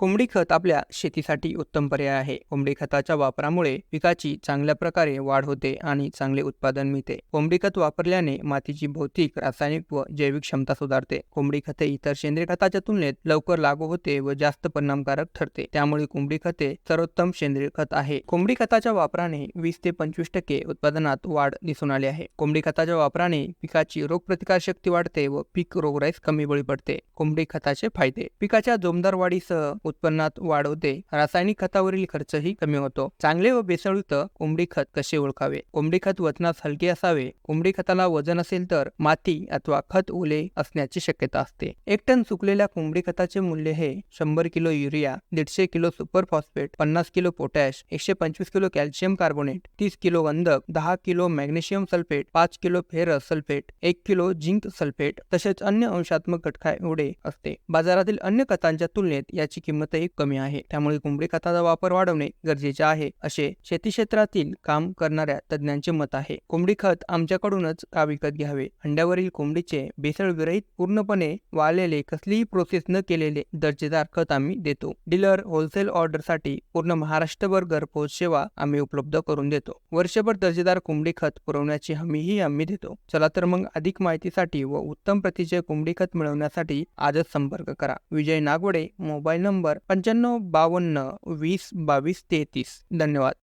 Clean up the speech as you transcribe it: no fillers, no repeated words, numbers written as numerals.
कोंबडी खत आपल्या शेतीसाठी उत्तम पर्याय आहे. कोंबडी खताच्या वापरामुळे पिकाची चांगल्या प्रकारे वाढ होते आणि चांगले उत्पादन मिळते. कोंबडी खत वापरल्याने मातीची भौतिक, रासायनिक व जैविक क्षमता सुधारते. कोंबडी खते इतर सेंद्रिय खताच्या तुलनेत लवकर लागू होते व जास्त परिणामकारक ठरते. त्यामुळे कोंबडी खते सर्वोत्तम सेंद्रिय खत आहे. कोंबडी खताच्या वापराने 20 ते 25% उत्पादनात वाढ दिसून आली आहे. कोंबडी खताच्या वापराने पिकाची रोगप्रतिकार शक्ती वाढते व पीक रोगराईस कमी बळी पडते. कोंबडी खताचे फायदे: पिकाच्या जोमदार वाढीसह उत्पन्नात वाढ होते. रासायनिक खतावरील खर्चही कमी होतो. चांगले व बेसळयुक्त कोंबडी खत कसे ओळखावे? कोंबडी खत वजनात हलके असावे. कोंबडी खताला वजन असेल तर माती अथवा खत ओले असण्याची शक्यता असते. 1 टन सुकलेल्या कोंबडी खताचे मूल्य हे 100 kilo urea, 150 kilo super phosphate, 50 kilo potash, 125 kilo calcium carbonate, 30 kilo गंधक, 10 kilo magnesium sulphate, 5 kilo ferrous sulphate, 1 kilo zinc sulphate तसेच अन्य अंशात्मक घटका एवढे असते. बाजारातील अन्य खतांच्या तुलनेत याची किंमतही कमी आहे. त्यामुळे कोंबडी खताचा वापर वाढवणे गरजेचे आहे, असे शेती क्षेत्रातील काम करणाऱ्या तज्ज्ञांचे मत आहे. कोंबडी खत आमच्याकडूनच का विकत घ्यावे? अंड्यावरील कोंबडीचे भेसळविरहित, पूर्णपणे वाळलेले, कसलीही प्रोसेस न केलेले दर्जेदार खत आम्ही देतो. डीलर होलसेल ऑर्डरसाठी पूर्ण महाराष्ट्रभर घरपोच सेवा आम्ही उपलब्ध करून देतो. वर्षभर दर्जेदार कोंबडी खत पुरवण्याची हमीही आम्ही देतो. चला तर मग अधिक माहितीसाठी व उत्तम प्रतीचे कोंबडी खत मिळवण्यासाठी आजच संपर्क करा. विजय नागवडे, मोबाईल नंबर 9552 20 22 33. धन्यवाद.